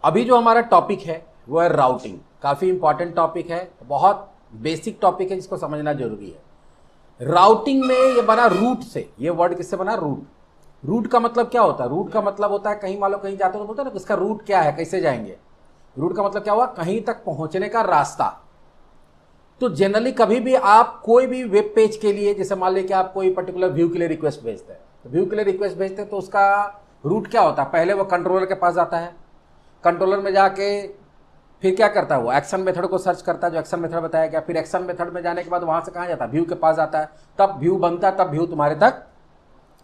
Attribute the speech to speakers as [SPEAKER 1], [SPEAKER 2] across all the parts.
[SPEAKER 1] अभी जो हमारा टॉपिक है वो है राउटिंग। काफ़ी इंपॉर्टेंट टॉपिक है, बहुत बेसिक टॉपिक है जिसको समझना जरूरी है। राउटिंग में ये बना रूट से। ये वर्ड किससे बना? रूट। रूट का मतलब क्या होता है? रूट का मतलब होता है कहीं मान लो कहीं जाते हो तो बोलते हैं ना इसका रूट क्या है, कैसे जाएंगे। रूट का मतलब क्या हुआ? कहीं तक पहुंचने का रास्ता। तो जनरली कभी भी आप कोई भी वेब पेज के लिए, जैसे मान लीजिए कि आप कोई पर्टिकुलर व्यू के लिए रिक्वेस्ट भेजते हैं, तो व्यू के लिए रिक्वेस्ट भेजते हैं तो उसका रूट क्या होता है? पहले वो कंट्रोलर के पास जाता है, कंट्रोलर में जाके फिर क्या करता है? वो एक्शन मेथड को सर्च करता है, जो एक्शन मेथड बताया गया। फिर एक्शन मेथड में जाने के बाद वहां से कहाँ जाता है? व्यू के पास जाता है, तब व्यू बनता है, तब व्यू तुम्हारे तक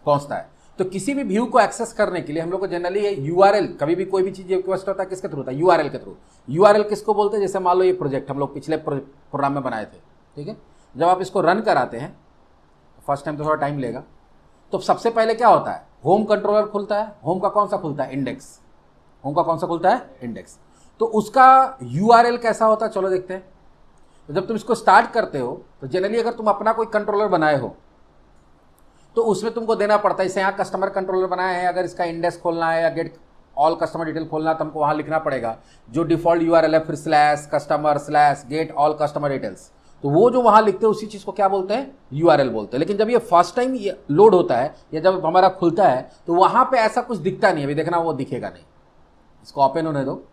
[SPEAKER 1] पहुंचता है। तो किसी भी व्यू को एक्सेस करने के लिए हम लोग को जनरली यूआरएल, कभी भी कोई भी चीज रिक्वेस्ट होता है किसके थ्रू होता है? यूआरएल के थ्रू। यूआरएल किसको बोलते हैं? जैसे मान लो ये प्रोजेक्ट हम लोग पिछले प्रोग्राम में बनाए थे, ठीक है। जब आप इसको रन कराते हैं, फर्स्ट टाइम तो थोड़ा टाइम लेगा, तो सबसे पहले क्या होता है? होम कंट्रोलर खुलता है। होम का कौन सा खुलता है? इंडेक्स। होम का कौन सा खुलता है? इंडेक्स। तो उसका यूआरएल कैसा होता है? चलो देखते हैं। तो जब तुम इसको स्टार्ट करते हो तो जनरली अगर तुम अपना कोई कंट्रोलर बनाए हो तो उसमें तुमको देना पड़ता है। जैसे यहाँ कस्टमर कंट्रोलर बनाया है, अगर इसका इंडेक्स खोलना है या गेट ऑल कस्टमर डिटेल खोलना है तो हमको वहाँ लिखना पड़ेगा जो डिफॉल्ट यूआरएल है, फिर slash customer slash get all customer details. तो वो जो वहाँ लिखते हैं उसी चीज़ को क्या बोलते हैं? यूआरएल बोलते हैं। लेकिन जब ये फर्स्ट टाइम ये लोड होता है या जब हमारा खुलता है तो वहाँ पर ऐसा कुछ दिखता नहीं है। अभी देखना वो दिखेगा नहीं। इसको ओपन होने दो।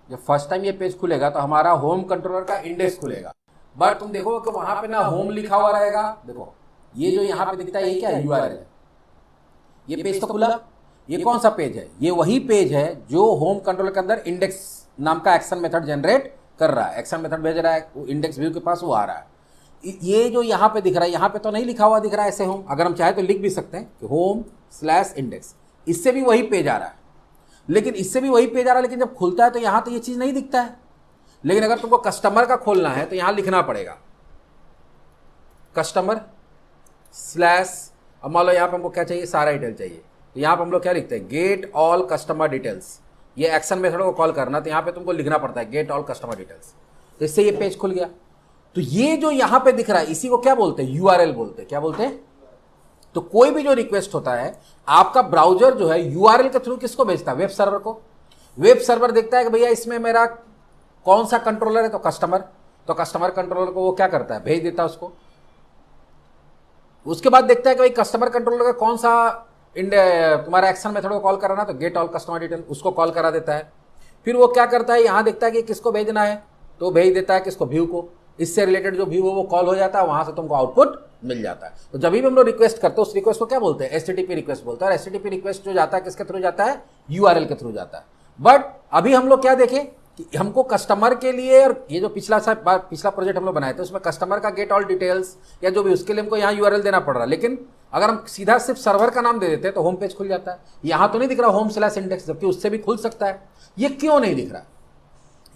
[SPEAKER 1] जब फर्स्ट टाइम ये पेज खुलेगा तो हमारा होम कंट्रोलर का इंडेक्स खुलेगा, बट तुम देखो कि वहां पे ना होम लिखा हुआ रहेगा। देखो ये जो यहाँ पे दिखता है ये क्या है? यूआरएल है। ये पेज तो खुला, ये कौन सा पेज है? ये वही पेज है जो होम कंट्रोलर के अंदर इंडेक्स नाम का एक्शन मेथड जनरेट कर रहा है। एक्शन मेथड भेज रहा है, वो इंडेक्स व्यू के पास वो आ रहा है। ये जो यहाँ पे दिख रहा है, यहाँ पे तो नहीं लिखा हुआ दिख रहा है ऐसे होम। अगर हम चाहे तो लिख भी सकते हैं कि होम स्लैश इंडेक्स, इससे भी वही पेज आ रहा है। लेकिन इससे भी वही पेज आ रहा है, लेकिन जब खुलता है तो यहाँ तो ये चीज़ नहीं दिखता है। लेकिन अगर तुमको कस्टमर का खोलना है तो यहाँ लिखना पड़ेगा कस्टमर स्लैश, अब मान लो यहाँ पे हमको क्या चाहिए? सारा डिटेल चाहिए। तो यहाँ पे हम लोग क्या लिखते हैं? Get all customer details. ये एक्शन मेथड को कॉल करना, तो यहाँ पे तुमको लिखना पड़ता है गेट ऑल कस्टमर डिटेल्स। तो इससे ये पेज खुल गया। तो ये जो यहाँ पे दिख रहा है इसी को क्या बोलते हैं? यूआरएल बोलते हैं। क्या बोलते हैं? तो कोई भी जो रिक्वेस्ट होता है आपका ब्राउजर जो है यूआरएल के थ्रू किसको भेजता है? वेब सर्वर को। वेब सर्वर देखता है कि भैया इसमें मेरा कौन सा कंट्रोलर है, तो कस्टमर। तो कस्टमर कंट्रोलर को वो क्या करता है? भेज देता है उसको। उसके बाद देखता है कि भाई कस्टमर कंट्रोलर का कौन सा तुम्हारा एक्शन मेथड को कॉल कराना, तो गेट ऑल कस्टमर डिटेल उसको कॉल करा देता है। फिर वो क्या करता है? यहां देखता है कि किसको भेजना है तो भेज देता है किसको? व्यू को। इससे रिलेटेड जो व्यू हो वो कॉल हो जाता है, वहां से तुमको आउटपुट मिल जाता है। तो जब भी हम लोग रिक्वेस्ट करते हैं उस रिक्वेस्ट को क्या बोलते हैं? एचटीटीपी रिक्वेस्ट बोलते हैं। और एचटीटीपी रिक्वेस्ट जो जाता है किसके थ्रू जाता है? यूआरएल के थ्रू जाता है। बट अभी हम लोग क्या देखें कि हमको कस्टमर के लिए, और ये जो पिछला प्रोजेक्ट हम लोग बनाए थे उसमें कस्टमर का गेट ऑल डिटेल्स या जो भी उसके लिए हमको यहाँ यूआरएल देना पड़ रहा है। लेकिन अगर हम सीधा सिर्फ सर्वर का नाम दे देते हैं तो होम पेज खुल जाता है। यहाँ तो नहीं दिख रहा होम स्लैश इंडेक्स, जबकि उससे भी खुल सकता है। ये क्यों नहीं दिख रहा?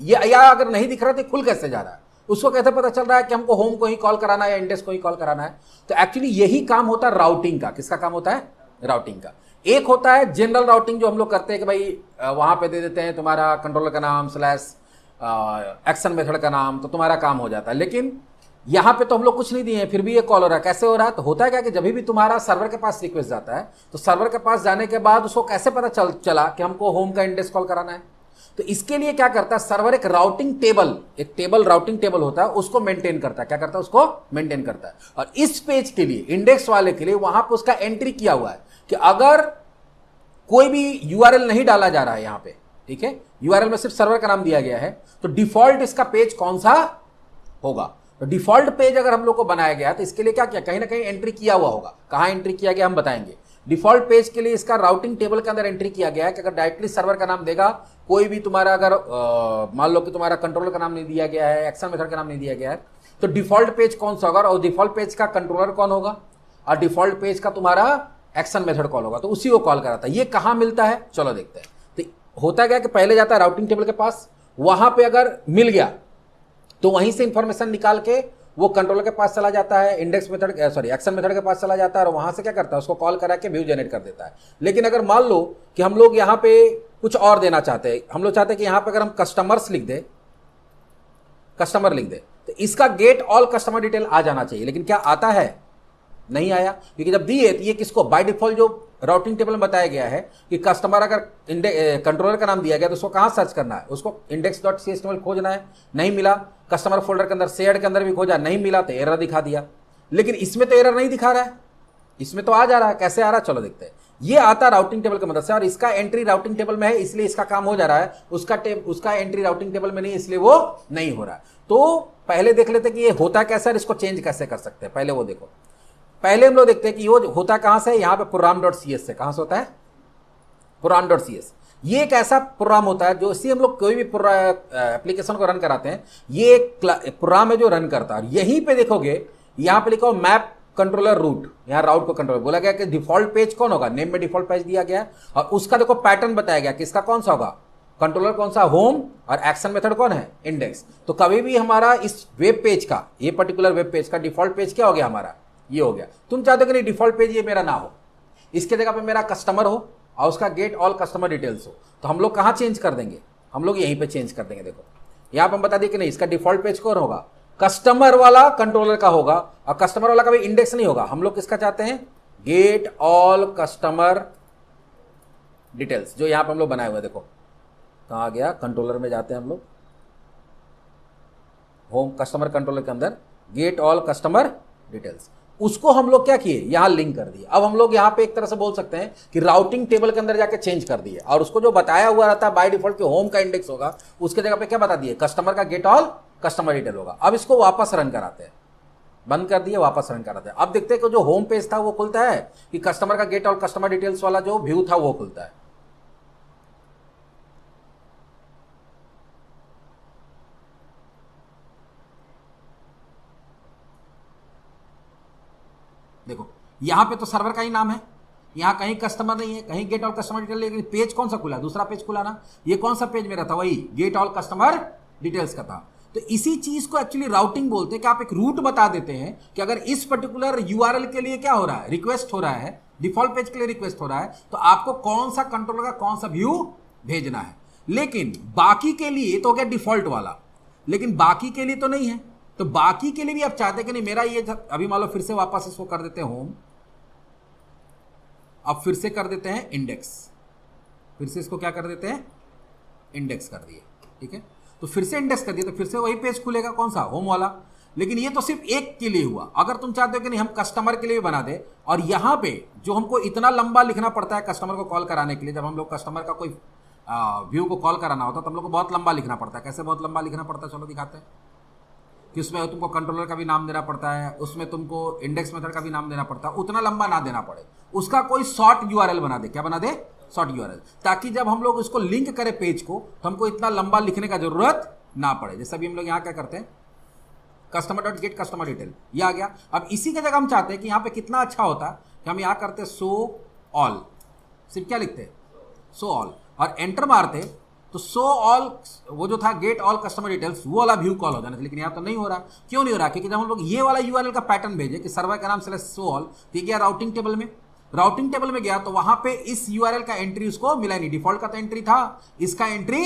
[SPEAKER 1] ये या अगर नहीं दिख रहा तो खुल कैसे जा रहा है? उसको कैसे पता चल रहा है कि हमको होम को ही कॉल कराना है या इंडेक्स को ही कॉल कराना है? तो एक्चुअली यही काम होता है राउटिंग का। किसका काम होता है? राउटिंग का। एक होता है जनरल राउटिंग जो हम लोग करते हैं कि भाई वहां पे दे देते हैं तुम्हारा कंट्रोलर का नाम स्लैश एक्शन मेथड का नाम, तो तुम्हारा काम हो जाता है। लेकिन यहां पे तो हम लोग कुछ नहीं दिए हैं, फिर भी ये कॉल हो रहा है। कैसे हो रहा है? तो होता है क्या कि जब भी तुम्हारा सर्वर के पास रिक्वेस्ट जाता है तो सर्वर के पास जाने के बाद उसको कैसे पता चला कि हमको होम का इंडेक्स कॉल कराना है? तो इसके लिए क्या करता है सर्वर? एक राउटिंग टेबल होता है, उसको मेंटेन करता है। क्या करता है? उसको मेंटेन करता है। और इस पेज के लिए, इंडेक्स वाले के लिए, वहां पर उसका एंट्री किया हुआ है कि अगर कोई भी यूआरएल नहीं डाला जा रहा है यहां पे, ठीक है, यूआरएल में सिर्फ सर्वर का नाम दिया गया है, तो डिफॉल्ट इसका पेज कौन सा होगा? तो डिफॉल्ट पेज अगर हम लोग को बनाया गया तो इसके लिए क्या किया? कहीं ना कहीं एंट्री किया हुआ होगा। कहां एंट्री किया गया हम बताएंगे। डिफॉल्ट पेज के लिए इसका राउटिंग टेबल के अंदर एंट्री किया गया है कि अगर डायरेक्टली सर्वर का नाम देगा, कोई भी तुम्हारा अगर मान लो कि तुम्हारा कंट्रोलर का नाम नहीं दिया गया है, एक्शन मेथड का नाम नहीं दिया गया है, तो डिफॉल्ट पेज कौन सा होगा? और डिफॉल्ट पेज का कंट्रोलर कौन होगा? और डिफॉल्ट पेज का तुम्हारा एक्शन मेथड कॉल होगा। तो उसी को कॉल कराता है। ये कहां मिलता है? चलो देखते हैं। तो होता क्या कि पहले जाता है राउटिंग टेबल के पास, वहां पे अगर मिल गया तो वहीं से इंफॉर्मेशन निकाल के वो कंट्रोलर के पास चला जाता है, इंडेक्स मेथड एक्शन मेथड के पास चला जाता है और वहां से क्या करता है, उसको कॉल करा के व्यू जनरेट कर देता है। लेकिन अगर मान लो कि हम लोग यहाँ पे कुछ और देना चाहते हैं, हम लोग चाहते हैं कि यहाँ पे अगर हम कस्टमर्स लिख दे, कस्टमर लिख दे, तो इसका गेट ऑल कस्टमर डिटेल आ जाना चाहिए। लेकिन क्या आता है? नहीं आया, क्योंकि जब दी है तो ये किसको बाय डिफॉल्ट जो राउटिंग टेबल में बताया गया है कि कस्टमर अगर कंट्रोलर का नाम दिया गया तो उसको कहां सर्च करना है, उसको index.html खोजना है, नहीं मिला। कस्टमर फोल्डर के अंदर शेयर्ड के अंदर भी खोजा, नहीं मिला तो एरर दिखा दिया। लेकिन इसमें तो एरर नहीं दिखा रहा है, इसमें तो आ जा रहा है। कैसे आ रहा है चलो देखते हैं। ये आता राउटिंग टेबल की मदद से और इसका एंट्री राउटिंग टेबल में है इसलिए इसका काम हो जा रहा है, उसका एंट्री राउटिंग टेबल में नहीं इसलिए वो नहीं हो रहा है। तो पहले देख लेते कि ये होता कैसे और इसको चेंज कैसे कर सकते हैं। पहले वो देखो, पहले हम लोग देखते हैं कि वो होता कहां से, यहां पे प्रोग्राम.cs से। कहां से होता है? प्रोग्राम.cs। ये एक ऐसा प्रोग्राम होता है जो इसी हम लोग कोई भी एप्लीकेशन को रन कराते हैं, ये एक प्रोग्राम है जो रन करता है। यहीं पे देखोगे यहां पे लिखो मैप कंट्रोलर रूट, यहां राउट को कंट्रोलर बोला गया कि डिफॉल्ट पेज कौन होगा, नेम में डिफॉल्ट पेज दिया गया और उसका देखो पैटर्न बताया गया किसका कौन सा होगा, कंट्रोलर कौन सा, होम, और एक्शन मेथड कौन है, इंडेक्स। तो कभी भी हमारा इस वेब पेज का, ये पर्टिकुलर वेब पेज का डिफॉल्ट पेज क्या हो गया हमारा, ये हो गया। तुम चाहते हो कि नहीं डिफॉल्ट पेज ये मेरा ना हो, इसके जगह पे मेरा कस्टमर हो और उसका गेट ऑल कस्टमर डिटेल्स हो, तो हम लोग कहां चेंज कर देंगे, हम लोग यहीं पे चेंज कर देंगे। देखो यहां पर हम बता दिए कि नहीं इसका डिफॉल्ट पेज कौन होगा, कस्टमर वाला कंट्रोलर का होगा और कस्टमर वाला का भी इंडेक्स नहीं होगा। हम लोग किसका चाहते हैं, गेट ऑल कस्टमर डिटेल्स, जो यहां पर हम लोग बनाए हुए। देखो कहां आ गया, कंट्रोलर में जाते हैं हम लोग, होम कस्टमर कंट्रोलर के अंदर गेट ऑल कस्टमर डिटेल्स, उसको हम लोग क्या किए, यहां लिंक कर दिए। अब हम लोग यहां पे एक तरह से बोल सकते हैं कि राउटिंग टेबल के अंदर जाके चेंज कर दिए और उसको जो बताया हुआ रहता है बाय डिफॉल्ट कि होम का इंडेक्स होगा, उसके जगह पे क्या बता दिए, कस्टमर का गेट ऑल कस्टमर डिटेल होगा। अब इसको वापस रन कराते हैं, बंद कर दिए, वापस रन कराते हैं। अब देखते हैं कि जो होम पेज था वो खुलता है कि कस्टमर का गेट ऑल कस्टमर डिटेल्स वाला जो व्यू था वो खुलता है। देखो यहां पे तो सर्वर का ही नाम है, यहां कहीं कस्टमर नहीं है, कहीं गेट ऑल कस्टमर डिटेल, लेकिन पेज कौन सा खुला, दूसरा पेज खुला ना। ये कौन सा पेज मेरा था, वही गेट ऑल कस्टमर डिटेल्स का था। तो इसी चीज को एक्चुअली राउटिंग बोलते हैं कि आप एक रूट बता देते हैं कि अगर इस पर्टिकुलर यूआरएल के लिए क्या हो रहा है, रिक्वेस्ट हो रहा है, डिफॉल्ट पेज के लिए रिक्वेस्ट हो रहा है, तो आपको कौन सा कंट्रोलर का कौन सा व्यू भेजना है। लेकिन बाकी के लिए तो हो गया डिफॉल्ट वाला, लेकिन बाकी के लिए तो नहीं है। तो बाकी के लिए भी आप चाहते हैं कि नहीं मेरा ये, अभी मान लो फिर से वापस इसको कर देते हैं होम, अब फिर से कर देते हैं इंडेक्स, फिर से इसको क्या कर देते हैं, इंडेक्स कर दिए, ठीक है। तो फिर से इंडेक्स कर दिए तो फिर से वही पेज खुलेगा, कौन सा, होम वाला। लेकिन ये तो सिर्फ एक के लिए हुआ। अगर तुम चाहते हो कि नहीं हम कस्टमर के लिए भी बना दे, और यहां पे जो हमको इतना लंबा लिखना पड़ता है कस्टमर को कॉल कराने के लिए, जब हम लोग कस्टमर का कोई व्यू को कॉल कराना होता है तो हम लोग को बहुत लंबा लिखना पड़ता है। कैसे बहुत लंबा लिखना पड़ता है, चलो दिखाते हैं। कि उसमें तुमको कंट्रोलर का भी नाम देना पड़ता है, उसमें तुमको इंडेक्स मेथड का भी नाम देना पड़ता है, उतना लंबा ना देना पड़े, उसका कोई शॉर्ट यूआरएल बना दे। क्या बना दे, शॉर्ट यूआरएल, ताकि जब हम लोग उसको लिंक करें पेज को तो हमको इतना लंबा लिखने का जरूरत ना पड़े। जैसे अभी हम लोग यहाँ क्या करते हैं, customer dot gate customer detail, ये आ गया। अब इसी की जगह हम चाहते हैं कि यहाँ पे कितना अच्छा होता कि हम यहाँ करते शो ऑल, सिर्फ क्या लिखते हैं, शो ऑल, और एंटर मारते तो शो ऑल, वो जो था गेट ऑल कस्टमर डिटेल्स, वो वाला व्यू कॉल हो जाना। लेकिन यहाँ तो नहीं हो रहा। क्यों नहीं हो रहा, क्योंकि जब हम लोग ये वाला यूआरएल का पैटर्न भेजे कि सर्वर का नाम शो ऑल, तो ये गया राउटिंग टेबल में, राउटिंग टेबल में गया तो वहां पे इस यूआरएल का एंट्री उसको मिला नहीं। डिफॉल्ट का तो एंट्री था, इसका एंट्री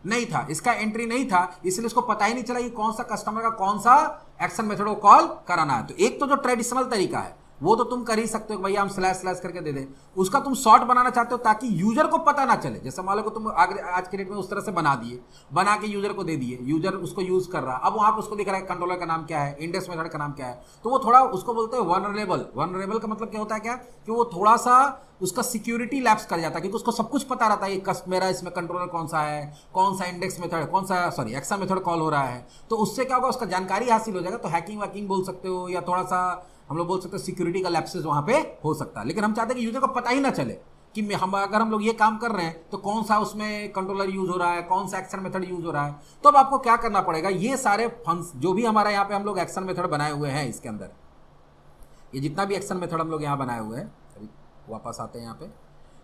[SPEAKER 1] नहीं था, इसका एंट्री नहीं था, इसलिए उसको पता ही नहीं चला कि कौन सा कस्टमर का कौन सा एक्शन मेथड को कॉल कराना है। तो एक तो जो ट्रेडिशनल तरीका है वो तो तुम कर ही सकते हो, भैया हम स्लैश स्लैश करके दे दे। उसका तुम शॉर्ट बनाना चाहते हो ताकि यूजर को पता ना चले। जैसे मान लो कि तुम आज के डेट में उस तरह से बना दिए, बना के यूजर को दे दिए, यूजर उसको यूज कर रहा है, अब वहां पर उसको दिख रहा है कंट्रोलर का नाम क्या है, इंडेक्स मेथड का नाम क्या है, तो वो थोड़ा उसको बोलते हैं वनरेबल। वनरेबल का मतलब क्या होता है, क्या कि वो थोड़ा सा उसका सिक्योरिटी लैप्स कर जाता है, क्योंकि उसको सब कुछ पता रहता है कि मेरा इसमें कंट्रोलर कौन सा है, कौन सा इंडेक्स मेथड, कौन सा एक्शन मेथड कॉल हो रहा है। तो उससे क्या होगा, उसका जानकारी हासिल हो जाएगा। तो हैकिंग वैकिंग बोल सकते हो, या थोड़ा सा हम लोग बोल सकते हैं सिक्योरिटी का लैप्सेस वहां पे हो सकता है। लेकिन हम चाहते हैं कि यूजर को पता ही ना चले कि अगर हम लोग ये काम कर रहे हैं तो कौन सा उसमें कंट्रोलर यूज हो रहा है, कौन सा एक्शन मेथड यूज हो रहा है। तो अब आपको क्या करना पड़ेगा, ये सारे फंक्शन जो भी हमारा यहाँ पे हम लोग एक्शन मेथड बनाए हुए हैं, इसके अंदर ये जितना भी एक्शन मेथड हम लोग यहाँ बनाए हुए हैं, अभी वापस आते हैं यहाँ पे,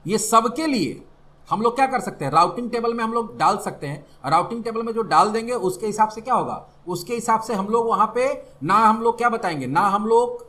[SPEAKER 1] ये सबके लिए हम लोग क्या कर सकते हैं, राउटिंग टेबल में हम लोग डाल सकते हैं, और राउटिंग टेबल में जो डाल देंगे उसके हिसाब से क्या होगा, उसके हिसाब से हम लोग वहां पे ना हम लोग क्या बताएंगे, ना हम लोग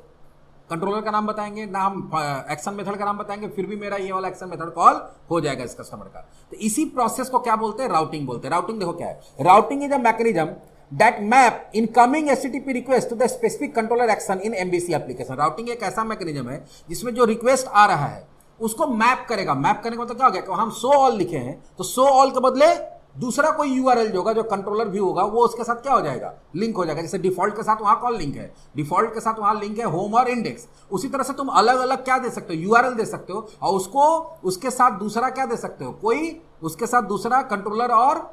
[SPEAKER 1] कंट्रोलर का नाम बताएंगे, ना हम एक्शन मेथड का नाम बताएंगे, फिर भी मेरा ये वाला एक्शन मेथड कॉल हो जाएगा इस कस्टमर का। तो इसी प्रोसेस को क्या बोलते हैं, राउटिंग बोलते हैं। राउटिंग देखो क्या है, routing is a mechanism that map incoming HTTP request to the specific controller action in MVC application. Routing एक ऐसा मैकेनिज्म है जिसमें जो रिक्वेस्ट आ रहा है उसको मैप करेगा। मैप करने का मतलब क्या हो गया कि हम शो ऑल लिखे हैं तो शो ऑल के बदले दूसरा कोई यूआरएल जो होगा, जो कंट्रोलर व्यू होगा, वो उसके साथ क्या हो जाएगा, लिंक हो जाएगा। जैसे डिफॉल्ट के साथ वहां कॉल लिंक है, डिफॉल्ट के साथ वहां लिंक है होम और इंडेक्स, उसी तरह से तुम अलग अलग क्या दे सकते हो, यूआरएल दे सकते हो, और उसको उसके साथ दूसरा क्या दे सकते हो, कोई उसके साथ दूसरा कंट्रोलर और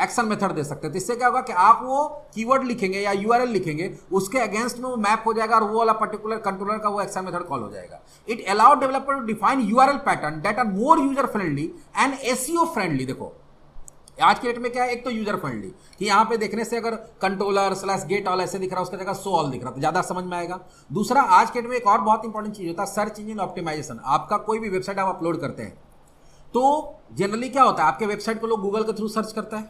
[SPEAKER 1] एक्शन मेथड दे सकते हैं। तो इससे क्या होगा कि आप वो कीवर्ड लिखेंगे या यूआरएल लिखेंगे, उसके अगेंस्ट में वो मैप हो जाएगा और वो वाला पर्टिकुलर कंट्रोलर का वो एक्शन मेथड कॉल हो जाएगा। It allow developer to define URL pattern that are more user friendly and SEO friendly. देखो आज के डेट में क्या है, एक तो यूजर फ्रेंडली कि यहाँ पे देखने से अगर कंट्रोलर स्लैश गेट ऑल ऐसे दिख रहा है, उसका जगह सो ऑल दिख रहा है तो ज्यादा समझ में आएगा। दूसरा, आज के डेट में एक और बहुत इंपॉर्टेंट चीज होता है सर्च इंजन ऑप्टिमाइजेशन। आपका कोई भी वेबसाइट आप अपलोड करते हैं तो जनरली क्या होता है, आपके वेबसाइट को लोग गूगल के थ्रू सर्च करता है,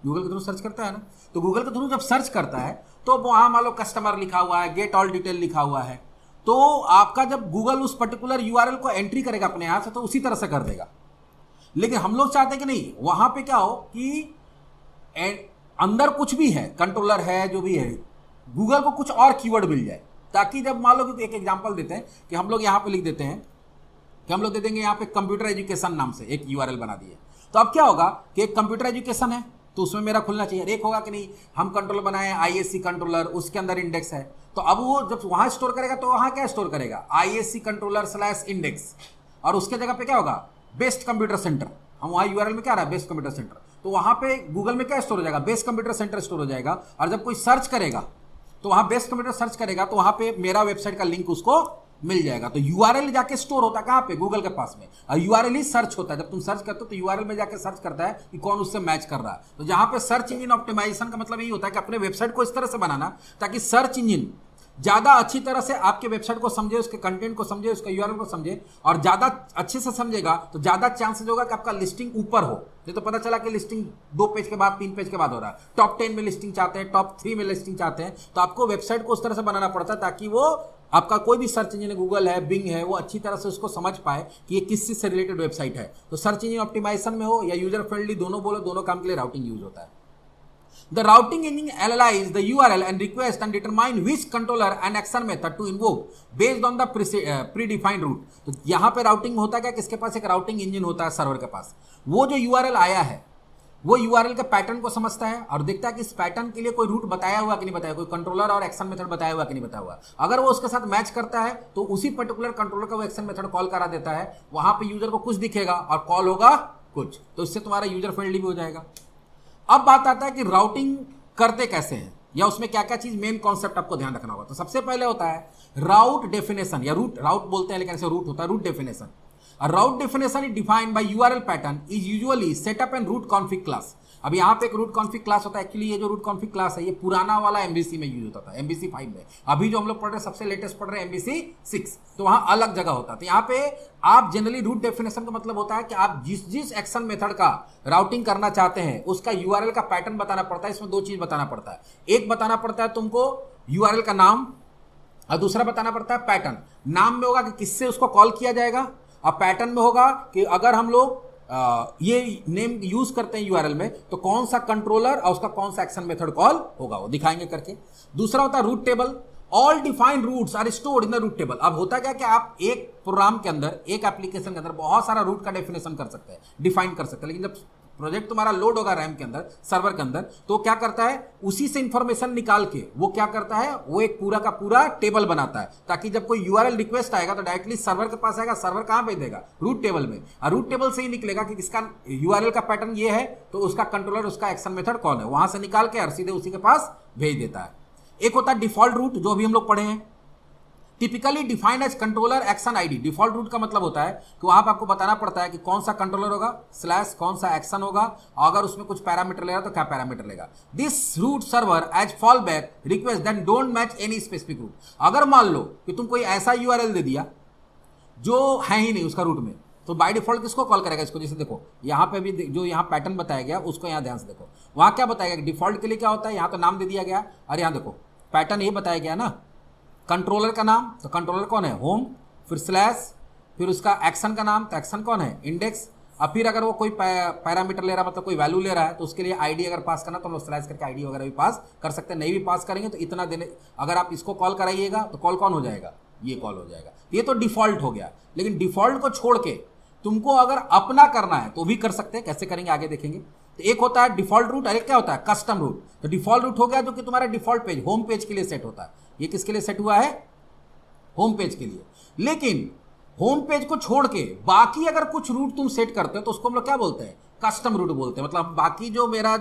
[SPEAKER 1] गूगल के थ्रू सर्च करता है ना, तो गूगल के थ्रू जब सर्च करता है तो वहां मान लो कस्टमर लिखा हुआ है, गेट ऑल डिटेल लिखा हुआ है, तो आपका जब गूगल उस पर्टिकुलर यूआरएल को एंट्री करेगा अपने यहां से तो उसी तरह से कर देगा। लेकिन हम लोग चाहते हैं कि नहीं, वहां पे क्या हो कि अंदर कुछ भी है, कंट्रोलर है, जो भी है, गूगल को कुछ और कीवर्ड मिल जाए, ताकि जब मान लो कि एक एग्जांपल देते हैं कि हम लोग यहां पे लिख देते हैं कि हम लोग दे देंगे यहां पे कंप्यूटर एजुकेशन नाम से एक यूआरएल बना दिए, तो अब क्या होगा कि एक कंप्यूटर एजुकेशन है तो उसमें मेरा खुलना चाहिए। एक होगा कि नहीं, हम कंट्रोलर बनाए आईएससी कंट्रोलर, उसके अंदर इंडेक्स है, तो अब वो जब वहां स्टोर करेगा तो वहां क्या स्टोर करेगा, आईएससी कंट्रोलर स्लैश इंडेक्स, और उसके जगह पे क्या होगा, बेस्ट कंप्यूटर सेंटर। हम वहां यूआरएल में क्या रहा है, बेस्ट कंप्यूटर सेंटर, तो वहां पे गूगल में क्या स्टोर हो जाएगा, बेस्ट कंप्यूटर सेंटर स्टोर हो जाएगा। और जब कोई सर्च करेगा तो वहां बेस्ट कंप्यूटर सर्च करेगा तो वहां पे मेरा वेबसाइट का लिंक उसको मिल जाएगा। तो यूआरएल जाके स्टोर होता है कहां पे, गूगल के पास में, और यूआरएल ही सर्च होता है। जब तुम सर्च करते हो तो यूआरएल में जाके सर्च करता है कि कौन उससे मैच कर रहा है। तो जहां पे सर्च इंजन ऑप्टिमाइजेशन का मतलब यही होता है कि अपने वेबसाइट को इस तरह से बनाना ताकि सर्च इंजन ज्यादा अच्छी तरह से आपके वेबसाइट को समझे, उसके कंटेंट को समझे, उसका यूआरएल को समझे, और ज्यादा अच्छे से समझेगा तो ज्यादा चांसेस होगा कि आपका लिस्टिंग ऊपर हो। ये तो पता चला कि लिस्टिंग 2 पेज के बाद 3 पेज के बाद हो रहा है, टॉप 10 में लिस्टिंग चाहते हैं, टॉप 3 में लिस्टिंग चाहते हैं, तो आपको वेबसाइट को उस तरह से बनाना पड़ता है ताकि वो आपका कोई भी सर्च इंजन, गूगल है, बिंग है, वो अच्छी तरह से उसको समझ पाए कि ये किस चीज से रिलेटेड वेबसाइट है। तो सर्च इंजन ऑप्टिमाइजेशन में हो या यूजर फ्रेंडली, दोनों बोलो, दोनों काम के लिए राउटिंग यूज होता है। The routing engine analyze the URL and request and determine which controller and action method to invoke based on the predefined route। तो यहां पे राउटिंग होता क्या, किसके पास एक राउटिंग इंजन होता है सर्वर के पास, वो जो यूआरएल आया है वो यूआरएल के पैटर्न को समझता है और देखता है कि इस पैटर्न के लिए कोई रूट बताया हुआ कि नहीं बताया, कोई कंट्रोलर और एक्शन मेथड बताया हुआ कि नहीं बताया हुआ। अगर वो उसके साथ मैच करता है तो उसी पर्टिकुलर कंट्रोलर का वो एक्शन मेथड कॉल करा देता है, वहां पे यूजर को कुछ दिखेगा और कॉल होगा कुछ, तो इससे तुम्हारा यूजर फ्रेंडली भी हो जाएगा। अब बात आता है कि राउटिंग करते कैसे हैं या उसमें क्या क्या चीज, मेन कॉन्सेप्ट आपको ध्यान रखना होगा। तो सबसे पहले होता है राउट डेफिनेशन या रूट, राउट बोलते हैं लेकिन ऐसे रूट होता है, route definition. Route definition is defined by URL pattern is usually setup and route config class. अब यहाँ पे एक रूट कॉन्फिग क्लास होता है। एक्चुअली ये जो रूट कॉन्फिग क्लास है ये पुराना वाला एमबीसी में यूज होता था, एमबीसी 5 में। अभी जो हम लोग पढ़ रहे हैं सबसे लेटेस्ट पढ़ रहे हैं एमबीसी 6, तो वहां अलग जगह होता है। तो यहाँ पे आप जनरली रूट डेफिनेशन का मतलब होता है कि आप जिस एक्शन मेथड का राउटिंग करना चाहते हैं उसका यूआरएल का पैटर्न बताना पड़ता है। इसमें 2 चीज बताना पड़ता है, एक बताना पड़ता है तुमको यूआरएल का नाम और दूसरा बताना पड़ता है पैटर्न। नाम में होगा कि किससे उसको कॉल किया जाएगा और पैटर्न में होगा कि अगर हम लोग ये नेम यूज करते हैं यूआरएल में तो कौन सा कंट्रोलर और उसका कौन सा एक्शन मेथड कॉल होगा, वो दिखाएंगे करके। दूसरा होता है route table. All defined routes are stored in the route table. अब होता क्या कि आप एक प्रोग्राम के अंदर, एक एप्लीकेशन के अंदर बहुत सारा रूट का डेफिनेशन कर सकते हैं, डिफाइन कर सकते हैं, लेकिन जब प्रोजेक्ट तुम्हारा लोड होगा रैम के अंदर, सर्वर के अंदर, तो क्या करता है उसी से इंफॉर्मेशन निकाल के वो क्या करता है, वो एक पूरा का पूरा टेबल बनाता है ताकि जब कोई यूआरएल रिक्वेस्ट आएगा तो डायरेक्टली सर्वर के पास आएगा। सर्वर कहां भेज देगा, रूट टेबल में, और रूट टेबल से ही निकलेगा कि किसका यूआरएल का पैटर्न ये है तो उसका कंट्रोलर, उसका एक्शन मेथड कौन है, वहां से निकाल के और सीधे उसी के पास भेज देता है। एक होता है डिफॉल्ट रूट, जो भी हम लोग पढ़े हैं, typically defined as controller action ID. Default route का मतलब होता है कि वहां पर आपको बताना पड़ता है कि कौन सा कंट्रोलर होगा स्लैश कौन सा एक्शन होगा, और अगर उसमें कुछ पैरामीटर लेगा तो क्या पैरामीटर लेगा। This route server as fall back request then don't match any specific route. अगर मान लो कि तुम कोई ऐसा यूआरएल दे दिया जो है ही नहीं उसका रूट में, तो बाय डिफॉल्ट किसको कॉल करेगा इसको, जैसे देखो यहाँ पे भी जो यहाँ पैटर्न बताया गया उसको यहाँ ध्यान से देखो, वहाँ क्या बताया गया डिफॉल्ट के लिए क्या होता है, यहाँ तो नाम दे दिया गया और यहाँ देखो पैटर्न ये बताया गया ना, कंट्रोलर का नाम, तो कंट्रोलर कौन है होम, फिर स्लैश, फिर उसका एक्शन का नाम, तो एक्शन कौन है इंडेक्स, और फिर अगर वो कोई पैरामीटर ले रहा है मतलब कोई वैल्यू ले रहा है तो उसके लिए आईडी अगर पास करना तो हम लोग स्लैश करके आईडी वगैरह भी पास कर सकते हैं, नहीं भी पास करेंगे तो इतना देने, अगर आप इसको कॉल कराइएगा तो कॉल कौन हो जाएगा, ये कॉल हो जाएगा। ये तो डिफॉल्ट हो गया, लेकिन डिफॉल्ट को छोड़ के तुमको अगर अपना करना है तो भी कर सकते हैं, कैसे करेंगे आगे देखेंगे। तो एक होता है डिफॉल्ट रूट और एक क्या होता है कस्टम रूट। तो डिफॉल्ट रूट हो गया जो कि तुम्हारा डिफॉल्ट पेज होम पेज के लिए सेट होता है, ये किसके लिए सेट हुआ है, होम पेज के लिए। लेकिन होम पेज को छोड़ के बाकी अगर कुछ रूट तुम सेट करते हो तो उसको हम लोग क्या बोलते हैं, कस्टम रूट बोलते हैं। मतलब बाकी जो मेरा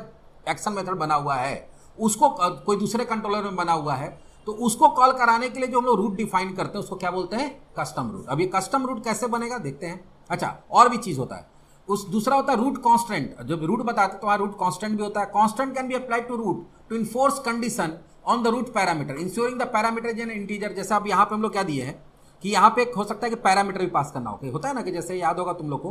[SPEAKER 1] एक्शन मेथड बना हुआ है उसको कोई दूसरे कंट्रोलर में बना हुआ है तो उसको कॉल कराने के लिए जो हम लोग रूट डिफाइन करते हैं उसको क्या बोलते हैं, कस्टम रूट। अब ये कस्टम रूट कैसे बनेगा देखते हैं। अच्छा, और भी चीज होता है, उस दूसरा होता है रूट कांस्टेंट। जब रूट बताते हैं तो वहां रूट कांस्टेंट भी होता है। Constant can be applied to route to enforce condition on the route parameter ensuring the parameter is an integer. जैसे अब यहाँ पे हम लोग क्या दिए हैं कि यहाँ पे हो सकता है कि पैरामीटर भी पास करना हो, होता है ना कि जैसे याद होगा तुम लोग को,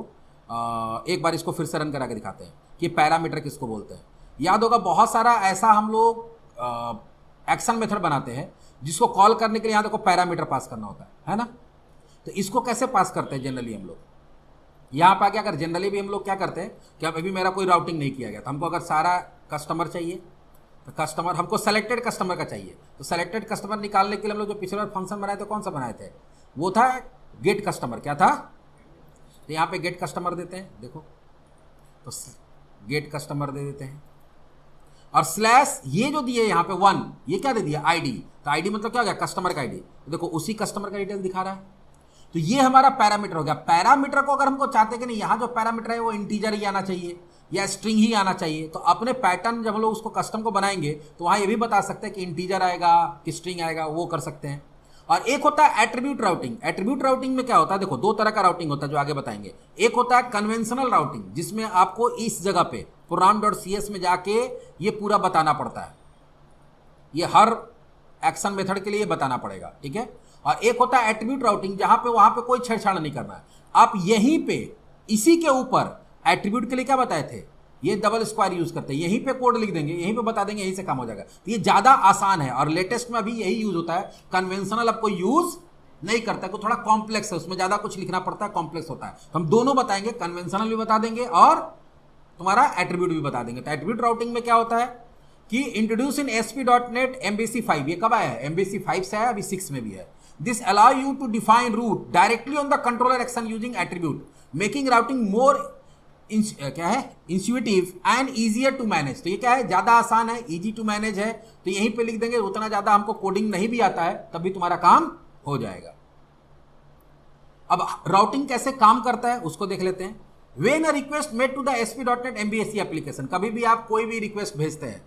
[SPEAKER 1] एक बार इसको फिर से रन करा के दिखाते हैं कि पैरामीटर किसको बोलते हैं। याद होगा बहुत सारा ऐसा हम लोग एक्शन मेथड बनाते हैं जिसको कॉल करने के लिए यहाँ देखो पैरामीटर पास करना होता है ना। तो इसको कैसे पास करते हैं जनरली हम लोग, यहाँ पर आके अगर जनरली भी हम लोग क्या करते हैं कि अब अभी मेरा कोई राउटिंग नहीं किया गया तो हमको अगर सारा कस्टमर चाहिए तो कस्टमर हमको सेलेक्टेड कस्टमर का चाहिए, तो सेलेक्टेड कस्टमर निकालने के लिए हम लोग जो पिछले बार फंक्शन बनाए थे कौन सा बनाए थे, वो था गेट कस्टमर। क्या था, तो यहाँ पे गेट कस्टमर देते हैं, देखो तो गेट कस्टमर दे देते हैं और स्लैश ये जो दिए यहाँ पे 1 ये क्या दे दिया आईडी। तो आईडी मतलब क्या हो गया, कस्टमर का आईडी। तो देखो उसी कस्टमर का डिटेल दिखा रहा है। तो ये हमारा पैरामीटर हो गया। पैरामीटर को अगर हमको चाहते कि नहीं यहाँ जो पैरामीटर है वो इंटीजर ही आना चाहिए या स्ट्रिंग ही आना चाहिए, तो अपने पैटर्न जब हम लोग उसको कस्टम को बनाएंगे तो वहाँ ये भी बता सकते हैं कि इंटीजर आएगा कि स्ट्रिंग आएगा, वो कर सकते हैं। और एक होता है एट्रीब्यूट राउटिंग। एट्रीब्यूट राउटिंग में क्या होता है, देखो दो तरह का राउटिंग होता है जो आगे बताएंगे। एक होता है कन्वेंशनल राउटिंग जिसमें आपको इस जगह पे program.cs में जाके ये पूरा बताना पड़ता है, ये हर एक्शन मेथड के लिए बताना पड़ेगा, ठीक है। और एक होता है एट्रीब्यूट राउटिंग जहां पे वहां पे कोई छेड़छाड़ नहीं करना है। आप यहीं पे इसी के ऊपर एट्रीब्यूट के लिए क्या बताए थे, ये डबल स्क्वायर यूज करते हैं, यहीं पे कोड लिख देंगे, यहीं पे बता देंगे, यहीं से काम हो जाएगा। तो ये ज्यादा आसान है और लेटेस्ट में अभी यही यूज होता है। कन्वेंशनल अब कोई यूज नहीं करता है, थोड़ा कॉम्प्लेक्स है, उसमें ज्यादा कुछ लिखना पड़ता है, कॉम्प्लेक्स होता है। तो हम दोनों बताएंगे, कन्वेंशनल भी बता देंगे और तुम्हारा एट्रीब्यूट भी बता देंगे। तो एट्रीब्यूट राउटिंग में क्या होता है कि इंट्रोड्यूस इन ASP.NET MVC5, ये कब आया है, MVC5 से आया, अभी 6 में भी है। This allow you to define route directly on the controller action using attribute making routing more क्या है intuitive and easier to manage. तो ये क्या है, ज्यादा आसान है, इजी टू मैनेज है। तो यहीं पे लिख देंगे, उतना ज्यादा हमको कोडिंग नहीं भी आता है तब भी तुम्हारा काम हो जाएगा। अब राउटिंग कैसे काम करता है उसको देख लेते हैं। When a request made to the ASP.NET MVC application, कभी भी आप कोई भी रिक्वेस्ट भेजते हैं,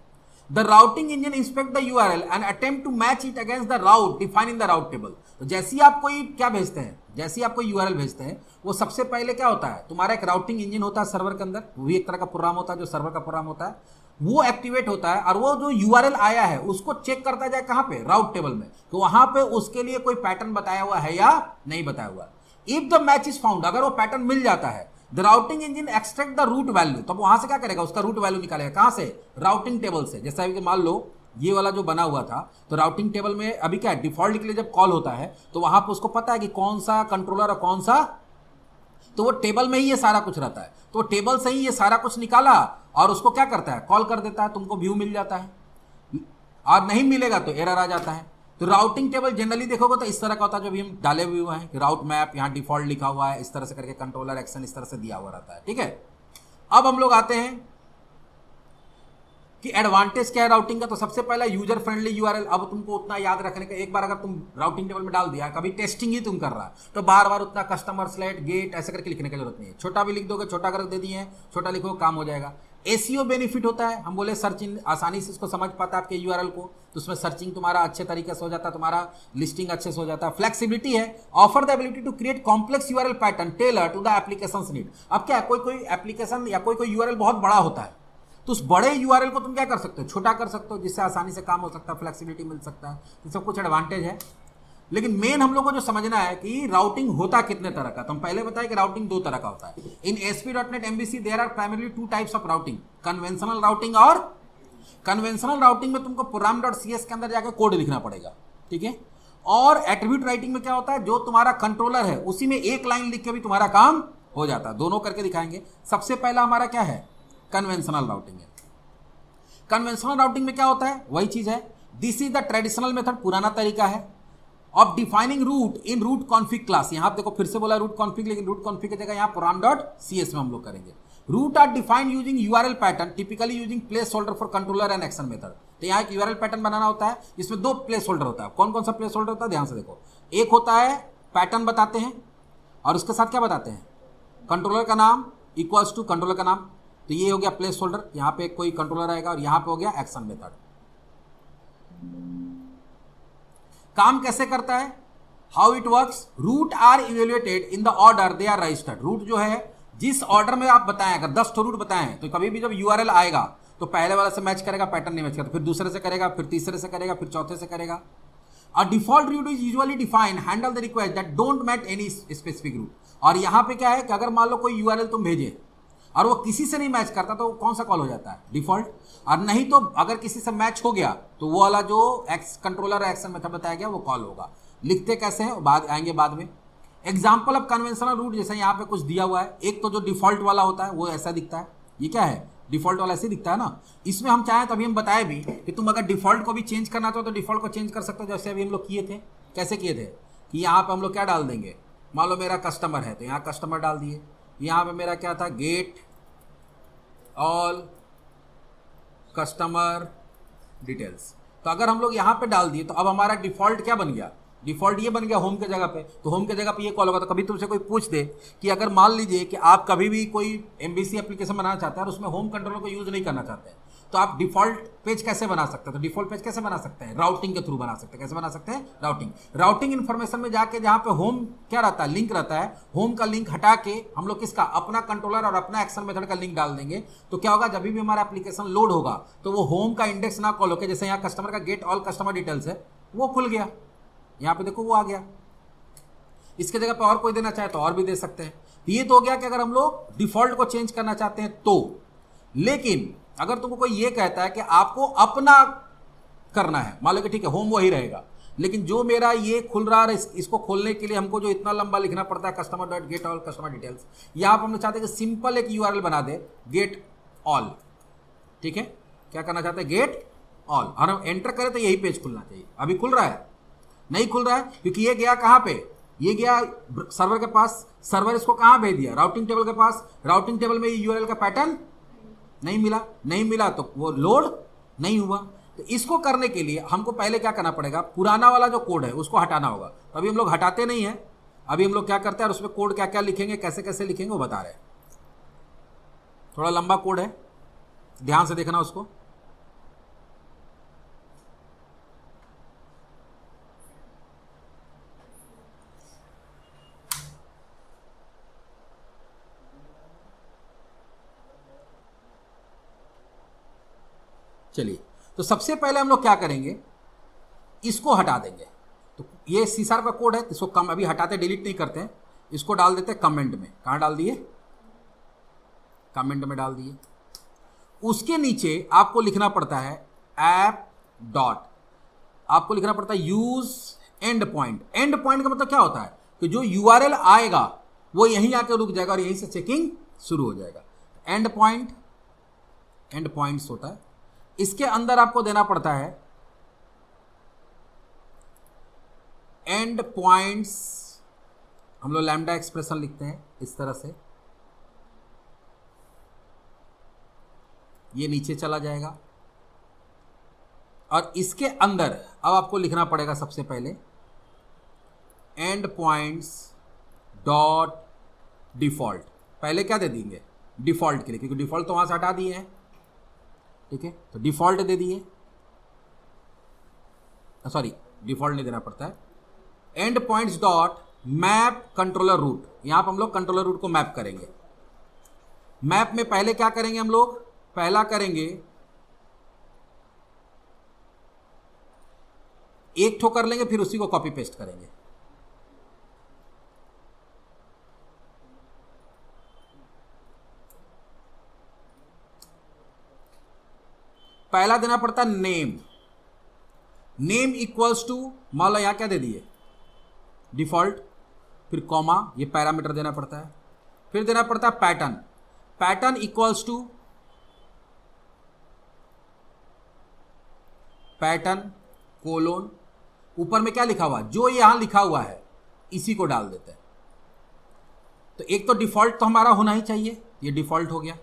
[SPEAKER 1] the routing engine inspect the URL and attempt to match it against the route defined in the route table। तो जैसे ही आप कोई क्या भेजते हैं, जैसे ही आप कोई URL भेजते हैं, वो सबसे पहले क्या होता है, तुम्हारा एक राउटिंग इंजन होता है सर्वर के अंदर, वो भी एक तरह का प्रोग्राम होता है जो सर्वर का प्रोग्राम होता है, वो एक्टिवेट होता है और वो जो URL आया है उसको चेक करता जाए कहाँ पे, राउट टेबल में, तो वहां पे उसके लिए कोई पैटर्न बताया हुआ है या नहीं बताया हुआ। If the match is found, अगर वो पैटर्न मिल जाता है, the routing engine extract the route value, तब वहां से क्या करेगा, उसका रूट वैल्यू निकालेगा। कहां से, राउटिंग टेबल से। जैसा कि मान लो ये वाला जो बना हुआ था, तो राउटिंग टेबल में अभी क्या है, डिफॉल्ट के लिए जब कॉल होता है तो वहां पे उसको पता है कि कौन सा कंट्रोलर और कौन सा, तो वो टेबल में ही ये सारा कुछ रहता है। तो टेबल से ही ये सारा कुछ निकाला और उसको क्या करता है, कॉल कर देता है, तुमको व्यू मिल जाता है, और नहीं मिलेगा तो एरर आ जाता है। तो राउटिंग टेबल जनरली देखोगे तो इस तरह का होता है, जो भी हम डाले हुए हैं, राउट मैप यहाँ डिफॉल्ट लिखा हुआ है, इस तरह से करके कंट्रोलर एक्शन इस तरह से दिया हुआ रहता है, ठीक है। अब हम लोग आते हैं कि एडवांटेज क्या है राउटिंग का। तो सबसे पहला यूजर फ्रेंडली यूआरएल। अब तुमको उतना याद रखने का, एक बार अगर तुम राउटिंग टेबल में डाल दिया, कभी टेस्टिंग ही तुम कर रहा है, तो बार बार उतना कस्टमर स्लेट गेट ऐसे करके लिखने की जरूरत नहीं है। छोटा भी लिख दोगे, छोटा करके दे दिए, छोटा लिखो, काम हो जाएगा। एसीओ बेनिफिट होता है, हम बोले सर्च इन आसानी से इसको समझ पाता है आपके यूआरएल को, तो उसमें सर्चिंग तुम्हारा अच्छे तरीके से हो जाता है, तुम्हारा लिस्टिंग अच्छे से हो जाता है। फ्लेक्सिबिलिटी है, offer the ability to create complex URL pattern tailor to the applications need. अब क्या है, कोई एप्लीकेशन या कोई यूआरएल बहुत बड़ा होता है, तो उस बड़े यूआरएल को तुम क्या कर सकते हो, छोटा कर सकते हो, जिससे आसानी से काम हो सकता है, फ्लेक्सिबिलिटी मिल सकता है। तो सब कुछ एडवांटेज है। लेकिन मेन हम लोग को जो समझना है कि राउटिंग होता कितने तरह का। तो हम पहले बताए कि राउटिंग 2 तरह का होता है। In ASP.NET MVC there are primarily 2 types of routing, conventional routing और कन्वेंशनल राउटिंग में तुमको program.cs के अंदर जाकर कोड लिखना पड़ेगा, ठीक है। और एट्रीब्यूट राइटिंग में क्या होता है, जो तुम्हारा कंट्रोलर है उसी में एक लाइन लिख के भी तुम्हारा काम हो जाता है। दोनों करके दिखाएंगे। सबसे पहला हमारा क्या है, कन्वेंशनल राउटिंग है। कन्वेंशनल राउटिंग में क्या होता है, वही चीज है, this is the traditional method, पुराना तरीका है of defining route in route config class. यहां देखो फिर से बोला रूट कॉन्फिग, लेकिन रूट कॉन्फिग की जगह यहां program.cs में हम लोग करेंगे। Route are defined using URL pattern, typically using place holder for controller and action method. तो यहाँ एक URL पैटर्न बनाना होता है, इसमें 2 प्लेस होल्डर होता है। कौन कौन सा प्लेस होल्डर होता है, ध्यान से देखो। एक होता है पैटर्न बताते हैं, और उसके साथ क्या बताते हैं, कंट्रोलर का नाम इक्वल्स टू कंट्रोलर का नाम। तो ये हो गया प्लेस होल्डर, यहाँ पे कोई कंट्रोलर आएगा, और यहाँ पे हो गया एक्शन मेथड। काम कैसे करता है, how it works, route are evaluated in the order they are registered. Route जो है जिस ऑर्डर में आप बताएं, अगर 10 तो रूट बताएं तो कभी भी जब URL आएगा तो पहले वाला से मैच करेगा, पैटर्न नहीं मैच करता, फिर दूसरे से करेगा, फिर तीसरे से करेगा, फिर चौथे से करेगा। A default route is usually defined handle the request that don't match any specific route. और यहाँ पे क्या है कि अगर मान लो कोई URL तुम भेजे और वो किसी से नहीं मैच करता तो कौन सा कॉल हो जाता है, डिफॉल्ट। और नहीं तो अगर किसी से मैच हो गया तो वो वाला जो कंट्रोलर एक्शन मेथड बताया गया वो कॉल होगा। लिखते कैसे हैं बाद आएंगे बाद में। एग्जाम्पल ऑफ कन्वेंशनल रूट, जैसे यहाँ पे कुछ दिया हुआ है, एक तो जो डिफॉल्ट वाला होता है वो ऐसा दिखता है, ये क्या है, डिफॉल्ट वाला ऐसे दिखता है ना। इसमें हम चाहें तभी हम बताए भी कि तुम अगर डिफॉल्ट को भी चेंज करना चाहो तो डिफॉल्ट को चेंज कर सकते हो, जैसे अभी हम लोग किए थे। कैसे किए थे कि यहाँ पे हम लोग क्या डाल देंगे, मान लो मेरा कस्टमर है तो यहाँ कस्टमर डाल दिए, यहाँ पे मेरा क्या था, गेट ऑल कस्टमर डिटेल्स। तो अगर हम लोग यहाँ पे डाल दिए तो अब हमारा डिफॉल्ट क्या बन गया, डिफॉल्ट ये बन गया होम के जगह पे। तो होम के जगह पे ये कॉल होगा। तो कभी तुमसे कोई पूछ दे कि अगर मान लीजिए कि आप कभी भी कोई MVC एप्लीकेशन बनाना चाहते हैं और उसमें होम कंट्रोलर को यूज नहीं करना चाहते हैं, तो आप डिफॉल्ट पेज कैसे बना सकते हैं, तो डिफॉल्ट पेज कैसे बना सकते हैं, राउटिंग के थ्रू बना सकते हैं। कैसे बना सकते हैं, राउटिंग इन्फॉर्मेशन में जाके जहाँ पे होम क्या रहता है, लिंक रहता है, होम का लिंक हटा के हम लोग किसका, अपना कंट्रोलर और अपना एक्शन मेथड का लिंक डाल देंगे। तो क्या होगा, जब भी हमारा एप्लीकेशन लोड होगा तो वो होम का इंडेक्स ना कॉल होकर, जैसे यहाँ कस्टमर का गेट ऑल कस्टमर डिटेल्स है वो खुल गया, यहाँ पे देखो वो आ गया। इसके जगह पे और कोई देना चाहे तो और भी दे सकते हैं। ये तो हो गया कि अगर हम लोग डिफॉल्ट को चेंज करना चाहते हैं तो। लेकिन अगर तुमको कोई ये कहता है कि आपको अपना करना है, मान लो कि ठीक है होम वही रहेगा, लेकिन जो मेरा ये खुल रहा है इसको खोलने के लिए हमको जो इतना लंबा लिखना पड़ता है customer dot get all customer details, यहाँ पर हम चाहते हैं कि सिंपल एक URL बना दे गेट ऑल। ठीक है, क्या करना चाहते हैं, गेट ऑल, और हम एंटर करें तो यही पेज खुलना चाहिए। अभी खुल रहा है, नहीं खुल रहा है क्योंकि ये गया कहाँ पे, ये गया सर्वर के पास, सर्वर इसको कहाँ भेज दिया, राउटिंग टेबल के पास। राउटिंग टेबल में ये URL का पैटर्न नहीं मिला तो वो लोड नहीं हुआ। तो इसको करने के लिए हमको पहले क्या करना पड़ेगा, पुराना वाला जो कोड है उसको हटाना होगा। तो अभी हम लोग हटाते नहीं है, अभी हम लोग क्या करते हैं और उसमें कोड क्या क्या लिखेंगे, कैसे कैसे लिखेंगे वो बता रहे हैं। थोड़ा लंबा कोड है, ध्यान से देखना उसको। चलिए, तो सबसे पहले हम लोग क्या करेंगे, इसको हटा देंगे। तो ये C# का कोड है, इसको कम अभी हटाते, डिलीट नहीं करते हैं, इसको डाल देते हैं कमेंट में। कहाँ डाल दिए, कमेंट में डाल दिए। उसके नीचे आपको लिखना पड़ता है ऐप डॉट, आपको लिखना पड़ता है use and point. And point का मतलब क्या होता है कि जो URL आएगा वो यहीं आके रुक जाएगा और यहीं से चेकिंग शुरू हो जाएगा। एंड पॉइंट्स होता है। इसके अंदर आपको देना पड़ता है एंड पॉइंट्स, हम लोग लैम्डा एक्सप्रेशन लिखते हैं इस तरह से, ये नीचे चला जाएगा। और इसके अंदर अब आपको लिखना पड़ेगा सबसे पहले एंड पॉइंट्स डॉट डिफॉल्ट। पहले क्या दे देंगे, डिफॉल्ट के लिए, क्योंकि डिफॉल्ट तो वहां से हटा दिए हैं। ठीक है, तो डिफॉल्ट दे दिए, सॉरी डिफॉल्ट नहीं देना पड़ता है। End points dot map controller route, यहां पर हम लोग कंट्रोलर रूट को मैप करेंगे। मैप में पहले क्या करेंगे हम लोग, पहला करेंगे एक ठो कर लेंगे, फिर उसी को कॉपी पेस्ट करेंगे। पहला देना पड़ता नेम, नेम इक्वल्स टू, मान लो यहां क्या दे दिए डिफॉल्ट, फिर कॉमा, ये पैरामीटर देना पड़ता है। फिर देना पड़ता है pattern, pattern equals to pattern colon, ऊपर में क्या लिखा हुआ, जो यहां लिखा हुआ है इसी को डाल देते हैं। तो एक तो डिफॉल्ट तो हमारा होना ही चाहिए, ये डिफॉल्ट हो गया।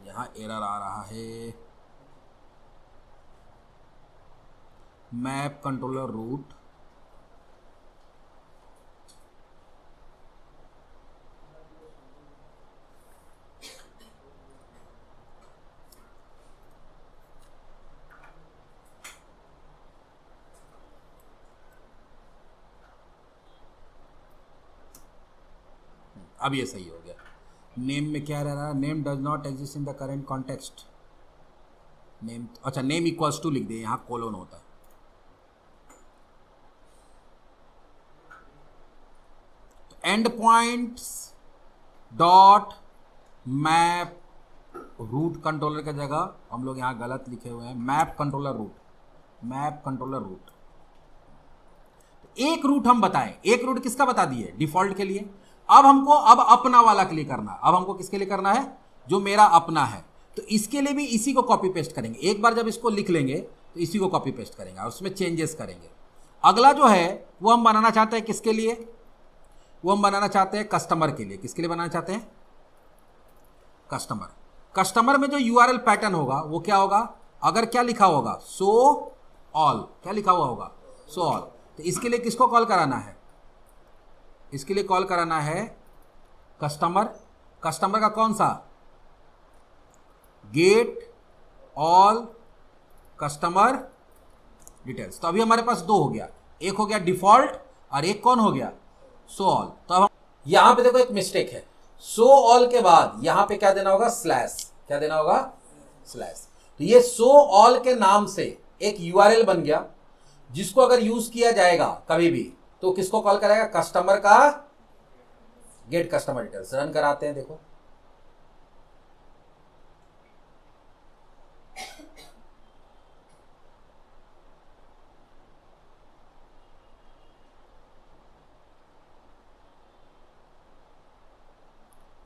[SPEAKER 1] यहां एरर आ रहा है, मैप कंट्रोलर रूट, अब ये सही हो गया। नेम में क्या रह रहा है, name does not exist in the current context, name, अच्छा नेम इक्वल्स टू लिख दे, यहां कोलोन होता है। End points dot map route controller की जगह हम लोग यहां गलत लिखे हुए हैं, map controller route, map controller route. एक रूट हम बताएं, एक रूट किसका बता दिए, डिफॉल्ट के लिए। अब हमको अब अपना वाला के लिए करना है, अब हमको किसके लिए करना है, जो मेरा अपना है। तो इसके लिए भी इसी को कॉपी पेस्ट करेंगे, एक बार जब इसको लिख लेंगे तो इसी को कॉपी पेस्ट करेंगे और उसमें चेंजेस करेंगे। अगला जो है वो हम बनाना चाहते हैं किसके लिए, वो हम बनाना चाहते हैं कस्टमर के लिए। किसके लिए बनाना चाहते हैं, कस्टमर। कस्टमर में जो यूआरएल पैटर्न होगा वो क्या होगा, अगर क्या लिखा होगा, सो ऑल, क्या लिखा हुआ होगा, सो ऑल। तो इसके लिए किसको कॉल कराना है, इसके लिए कॉल कराना है कस्टमर। कस्टमर का कौन सा, गेट ऑल कस्टमर डिटेल्स। तो अभी हमारे पास दो हो गया, एक हो गया डिफॉल्ट और एक कौन हो गया, सो ऑल। तो अब यहां पे देखो एक मिस्टेक है, सो ऑल के बाद यहां पे क्या देना होगा, स्लैश, क्या देना होगा, स्लैश। तो ये सो ऑल के नाम से एक यूआरएल बन गया, जिसको अगर यूज किया जाएगा कभी भी तो किसको कॉल कराएगा, कस्टमर का गेट कस्टमर डिटेल्स। रन कराते हैं, देखो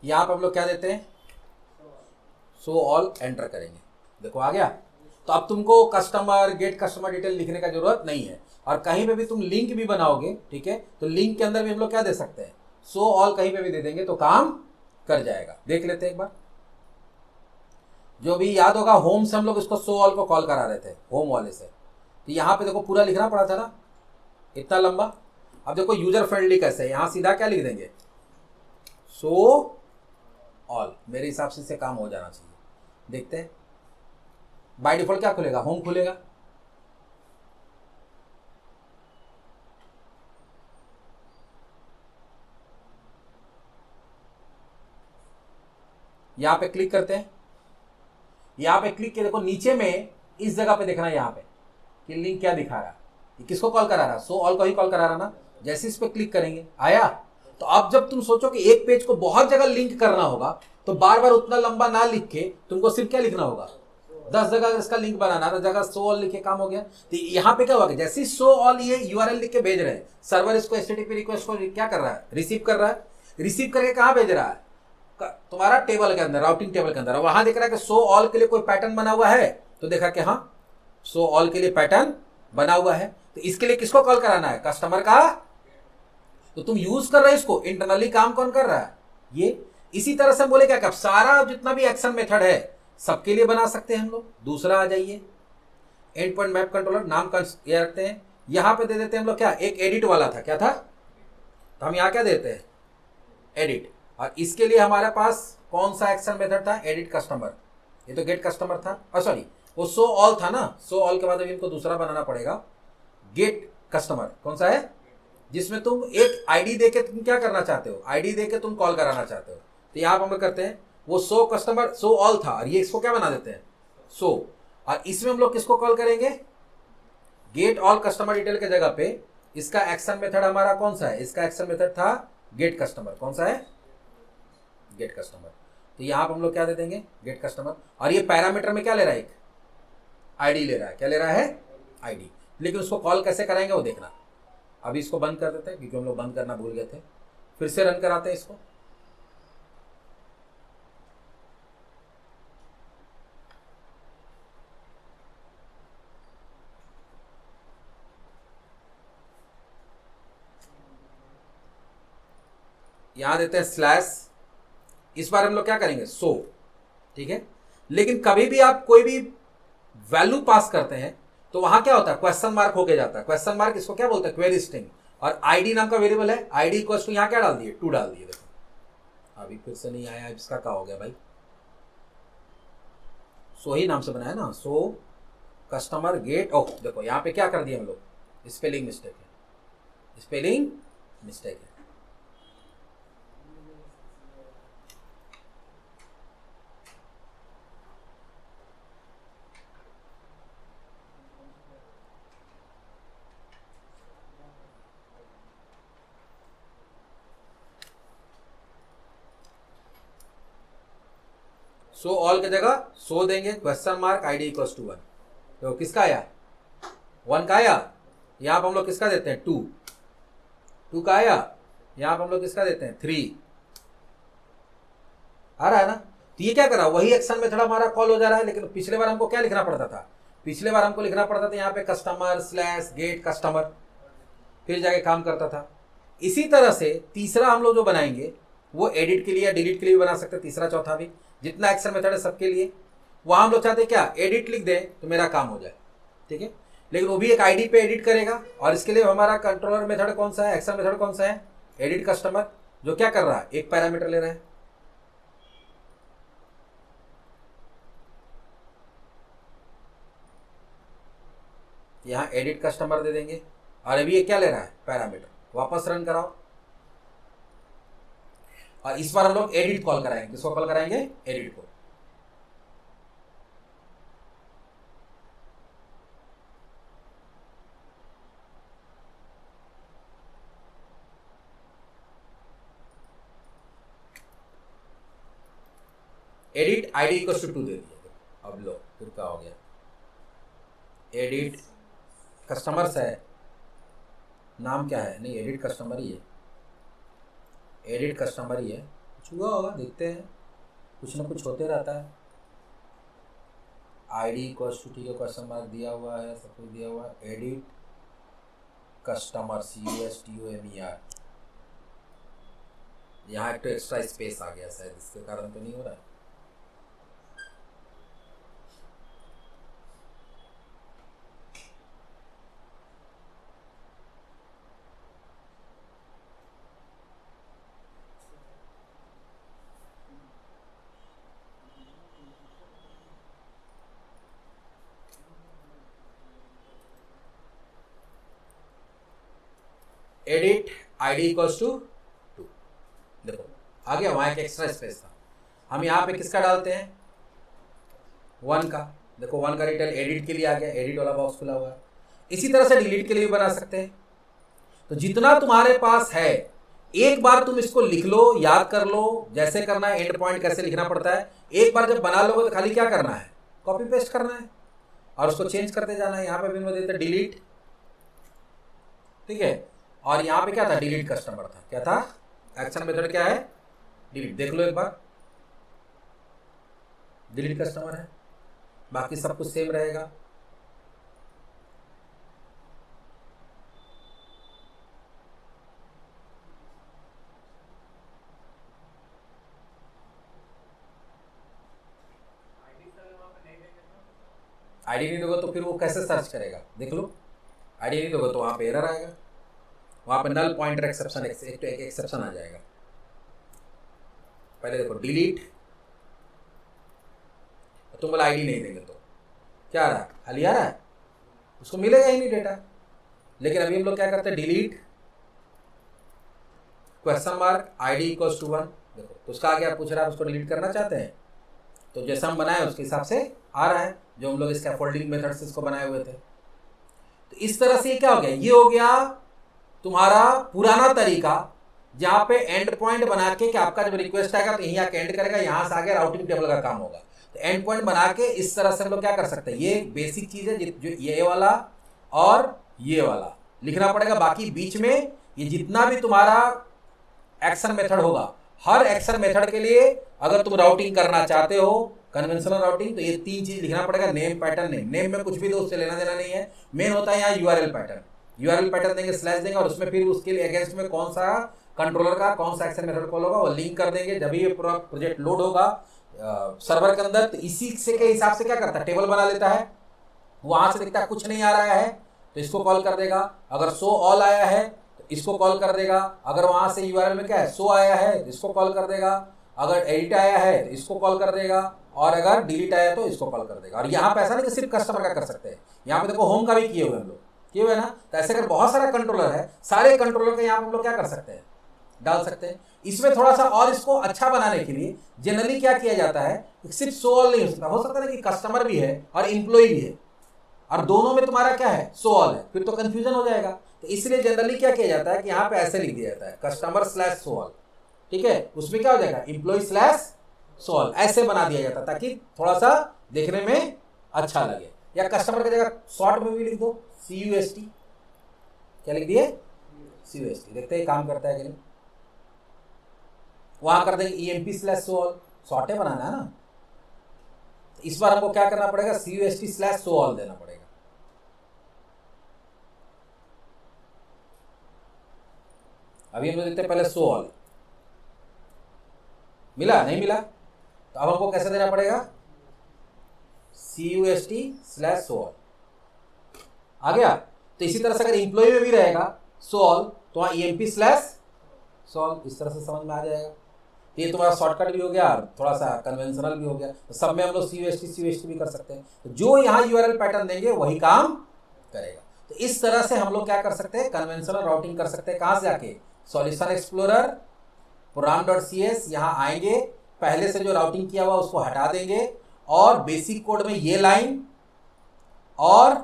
[SPEAKER 1] यहां पर हम लोग क्या देते हैं, सो ऑल, एंटर करेंगे, देखो आ गया। तो अब तुमको कस्टमर गेट कस्टमर डिटेल लिखने का जरूरत नहीं है। और कहीं पे भी तुम लिंक भी बनाओगे, ठीक है, तो लिंक के अंदर भी हम लोग क्या दे सकते हैं, सो ऑल कहीं पे भी दे देंगे तो काम कर जाएगा। देख लेते हैं एक बार, जो भी याद होगा होम से हम लोग इसको सो ऑल को कॉल करा रहे थे, होम वाले से। तो यहां पे देखो पूरा लिखना पड़ा था ना, इतना लंबा। अब देखो यूजर फ्रेंडली कैसे है, यहां सीधा क्या लिख देंगे, सो ऑल। मेरे हिसाब से इससे काम हो जाना चाहिए। देखते हैं बाय डिफॉल्ट क्या खुलेगा, होम खुलेगा। यहां पे क्लिक करते हैं, यहां पे क्लिक किया, देखो नीचे में इस जगह पे देखना है यहां पे कि लिंक क्या दिखा रहा है, ये किसको कॉल करा रहा है, सो ऑल को ही कॉल करा रहा ना। जैसे इस पे क्लिक करेंगे आया। तो अब जब तुम सोचो कि एक पेज को बहुत जगह लिंक करना होगा तो बार बार उतना लंबा ना लिख के तुमको सिर्फ क्या लिखना होगा, 10 जगह इसका लिंक बनाना, 10 जगह सो ऑल लिखे काम हो गया। तो यहाँ पे क्या होगा, जैसे सो ऑल ये यूआरएल लिख के भेज रहे हैं, सर्वर इसको एचटीटीपी रिक्वेस्ट को क्या कर रहा है, रिसीव कर रहा है। रिसीव करके कहाँ भेज रहा है, तुम्हारा टेबल के अंदर, राउटिंग टेबल के अंदर। वहां देख रहा है कि सो ऑल के लिए कोई पैटर्न बना हुआ है, तो देखा कि हाँ सो ऑल के लिए पैटर्न बना हुआ है। तो इसके लिए किसको कॉल कराना है, कस्टमर का। तो तुम यूज कर रहे हो इसको, इंटरनली काम कौन कर रहा है, ये। इसी तरह से बोले क्या, सारा जितना भी एक्शन मेथड है सबके लिए बना सकते हैं हम लोग। दूसरा आ जाइए, एंड पॉइंट मैप कंट्रोलर, नाम का ये रखते हैं, यहां पे दे देते हैं हम लोग क्या, एक एडिट वाला था, क्या था, तो हम यहां क्या देते हैं, एडिट। और इसके लिए हमारे पास कौन सा एक्शन मेथड था, एडिट कस्टमर। ये तो गेट कस्टमर था, सॉरी वो सो ऑल था ना, सो ऑल के बाद अभी इनको दूसरा बनाना पड़ेगा, गेट कस्टमर। कौन सा है? जिसमें तुम एक आईडी देके तुम क्या करना चाहते हो, आईडी देके तुम कॉल कराना चाहते हो। तो यहां पर हम करते हैं वो सो कस्टमर, सो ऑल था, और ये इसको क्या बना देते हैं, सो। और इसमें हम लोग किसको कॉल करेंगे, गेट ऑल कस्टमर डिटेल के जगह पे इसका एक्शन मेथड हमारा कौन सा है, इसका एक्शन मेथड था गेट कस्टमर। कौन सा है? Get customer. तो यहां पर हम लोग क्या दे देंगे, गेट कस्टमर। और ये पैरामीटर में क्या ले रहा है, एक आईडी ले रहा है। क्या ले रहा है? आईडी। लेकिन उसको कॉल कैसे कराएंगे वो देखना। अभी इसको बंद कर देते हैं क्योंकि हम लोग बंद करना भूल गए थे। फिर से रन कराते हैं इसको। यहां देते हैं स्लैश, इस बार हम लोग क्या करेंगे, सो। ठीक है, लेकिन कभी भी आप कोई भी वैल्यू पास करते हैं तो वहां क्या होता है, क्वेश्चन मार्क होके जाता है। क्वेश्चन मार्क इसको क्या बोलते हैं, क्वेरी स्ट्रिंग। और आईडी नाम का वेरिएबल है, आईडी इक्वल्स टू यहां क्या डाल दिए, 2 डाल दिए। देखो अभी फिर से नहीं आया, इसका क्या हो गया भाई, सो ही नाम से बनाया ना, सो कस्टमर गेट। ओह देखो यहां पे क्या कर दिया हम लोग, स्पेलिंग मिस्टेक है, स्पेलिंग मिस्टेक है। सो ऑल की जगह सो देंगे, question mark ID equals to 1। तो किसका आया, 1 का आया। यहां पर हम लोग किसका देते हैं, 2 का आया। यहां पर हम लोग किसका देते हैं, 3 आ रहा है ना। तो ये क्या करा, वही एक्शन में थोड़ा हमारा कॉल हो जा रहा है। लेकिन पिछले बार हमको क्या लिखना पड़ता था, पिछले बार हमको लिखना पड़ता था यहाँ पे कस्टमर स्लैश गेट कस्टमर, फिर जाके काम करता था। इसी तरह से तीसरा हम लोग जो बनाएंगे वो एडिट के लिए या डिलीट के लिए भी बना सकते हैं, तीसरा चौथा भी। जितना एक्शन मेथड है सबके लिए, वहां हम लोग चाहते हैं क्या, एडिट लिख दें तो मेरा काम हो जाए। ठीक है, लेकिन वो भी एक आईडी पे एडिट करेगा। और इसके लिए हमारा कंट्रोलर मेथड कौन सा है, एक्शन मेथड कौन सा है, एडिट कस्टमर, जो क्या कर रहा है, एक पैरामीटर ले रहा है। यहां एडिट कस्टमर दे देंगे, और अभी ये क्या ले रहा है, पैरामीटर। वापस रन कराओ, और इस बार हम लोग एडिट कॉल कराएंगे। किसको कॉल कराएंगे, एडिट को। एडिट आईडी इक्वल टू 2 दे दिया। अब लो फिर क्या हो गया, एडिट कस्टमर्स है, नाम क्या है, नहीं एडिट कस्टमर ही है, एडिट कस्टमर ही है। कुछ हुआ होगा, देखते हैं, कुछ ना कुछ होते रहता है। आईडी इक्वल टू, ठीक है, क्वेश्चन मार्क दिया हुआ है, सब कुछ दिया हुआ है। Edit customer, CUSTOMER। यहाँ एक तो एक्स्ट्रा स्पेस आ गया शायद, इसके कारण तो नहीं हो रहा है। एडिट आईडी इक्वल्स टू 2, देखो आ गया, वहां एक एक्स्ट्रा स्पेस था। हम यहाँ पे किसका डालते हैं, 1 का। देखो 1 का डिटेल एडिट के लिए आ गया, एडिट वाला बॉक्स खुला हुआ है। इसी तरह से डिलीट के लिए भी बना सकते हैं। तो जितना तुम्हारे पास है, एक बार तुम इसको लिख लो, याद कर लो, जैसे करना है, एंड पॉइंट कैसे लिखना पड़ता है। एक बार जब बना लोगे तो खाली क्या करना है, कॉपी पेस्ट करना है और उसको चेंज करते जाना है। यहाँ पे भी मैं देते डिलीट, ठीक है। और यहाँ पे क्या था, डिलीट कस्टमर था। क्या था, एक्शन मेथड क्या है, डिलीट। देख लो एक बार, डिलीट कस्टमर है, बाकी सब कुछ सेम रहेगा। आईडी नहीं दोगे तो फिर वो कैसे सर्च करेगा, देख लो। आईडी नहीं दोगे तो वहां पे एरर आएगा, वहां पे नल पॉइंटर एक्सेप्शन, एक एक्सेप्शन आ जाएगा। पहले देखो डिलीट, तुम बोला आईडी नहीं देंगे तो क्या आ रहा है, खाली आ रहा है, उसको मिलेगा ही नहीं डेटा। लेकिन अभी हम लोग क्या करते हैं, delete question mark ID equals to 1। देखो तो उसका आगे आप पूछ रहा है, उसको डिलीट करना चाहते हैं, तो जैसा हम बनाए उसके हिसाब से आ रहा है, जो हम लोग स्कैफोल्डिंग मेथड से इसको बनाए हुए थे। तो इस तरह से क्या हो गया, ये हो गया तुम्हारा पुराना तरीका, जहां पे एंड पॉइंट बना के कि आपका जब रिक्वेस्ट आएगा तो यहीं आके एंड करेगा, यहां से आगे राउटिंग टेबल का काम होगा। तो एंड पॉइंट बना के इस तरह से हम लोग क्या कर सकते हैं, ये बेसिक चीज है, जो ये वाला और ये वाला लिखना पड़ेगा। बाकी बीच में ये जितना भी तुम्हारा एक्शन मेथड होगा, हर एक्शन मेथड के लिए अगर तुम राउटिंग करना चाहते हो कन्वेंशनल राउटिंग, तो ये 3 चीज लिखना पड़ेगा, नेम पैटर्न नेम। नेम में कुछ भी दो, उससे लेना देना नहीं है, मेन होता है यहाँ यूआरएल पैटर्न। यूआरएल पैटर्न देंगे, स्लैश देंगे, और उसमें फिर उसके लिए अगेंस्ट में कौन सा कंट्रोलर का कौन सा एक्शन मेथड कॉल होगा वो लिंक कर देंगे। जब ये पूरा प्रोजेक्ट लोड होगा सर्वर के अंदर, तो इसी से के हिसाब से क्या करता है, टेबल बना लेता है। वहां से देखता है कुछ नहीं आ रहा है तो इसको कॉल कर देगा, अगर शो ऑल आया है तो इसको कॉल कर देगा, अगर वहां से यूआरएल में क्या है शो आया है तो इसको कॉल कर देगा, अगर एडिट आया है तो इसको कॉल कर देगा, और अगर डिलीट आया तो इसको कॉल कर देगा। और यहाँ पे ऐसा नहीं कि सिर्फ कस्टमर का कर सकते हैं, यहाँ पे देखो होम का भी किए हुए हम लोग, किए हुए ना। तो ऐसे अगर बहुत सारा कंट्रोलर है, सारे कंट्रोलर के यहाँ हम लोग क्या कर सकते हैं, डाल सकते हैं। इसमें थोड़ा सा और इसको अच्छा बनाने के लिए जनरली क्या किया जाता है, सिर्फ शो ऑल नहीं हो सकता ना कि कस्टमर भी है और एम्प्लॉय भी है, और दोनों में तुम्हारा क्या है शो ऑल है, फिर तो कंफ्यूजन हो जाएगा। तो इसलिए जनरली क्या किया जाता है कि यहाँ पे ऐसे लिख दिया जाता है, कस्टमर स्लैश शो ऑल, ठीक है। उसमें क्या हो जाएगा, एम्प्लॉय स्लैश शो ऑल, ऐसे बना दिया जाता है ताकि थोड़ा सा देखने में अच्छा लगे। या कस्टमर की जगह शॉर्ट में भी लिख दो CUST, क्या लिख दिए CUST, देखते हैं काम करता है कि नहीं। वहां कर देंगे EMP स्लैश शो ऑल, शॉर्टे बनाना है ना। तो इस बार हमको क्या करना पड़ेगा, CUST स्लैश शो ऑल देना पड़ेगा। अभी हम लोग देखते हैं पहले शो ऑल, मिला नहीं मिला, तो अब हमको कैसे देना पड़ेगा, CUST स्लैश शो ऑल, आ गया। तो इसी तरह से अगर एम्प्लॉय में भी रहेगा शो ऑल तो वहां EMP स्लैश शो ऑल, इस तरह से समझ में आ जाएगा। तो ये तुम्हारा शॉर्टकट भी हो गया और थोड़ा सा कन्वेंशनल भी हो गया। तो सब में हम लोग CUST भी कर सकते हैं, तो जो यहाँ यूआरएल पैटर्न देंगे वही काम करेगा। तो इस तरह से हम लोग क्या कर सकते हैं, कन्वेंशनल राउटिंग कर सकते हैं। कहाँ से आके, सॉल्यूशन एक्सप्लोरर program.cs, यहाँ आएंगे, पहले से जो राउटिंग किया हुआ उसको हटा देंगे, और बेसिक कोड में ये लाइन और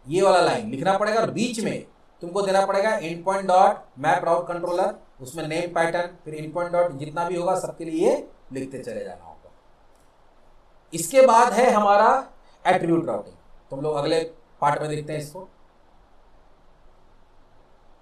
[SPEAKER 1] ये वाला लाइन लिखना पड़ेगा, और बीच में तुमको देना पड़ेगा and point dot map route controller, उसमें नेम पैटर्न, फिर एंड पॉइंट डॉट जितना भी होगा सबके लिए लिखते चले जाना होगा। इसके बाद है हमारा एट्रीब्यूट राउटिंग, तुम लोग अगले पार्ट में देखते हैं इसको।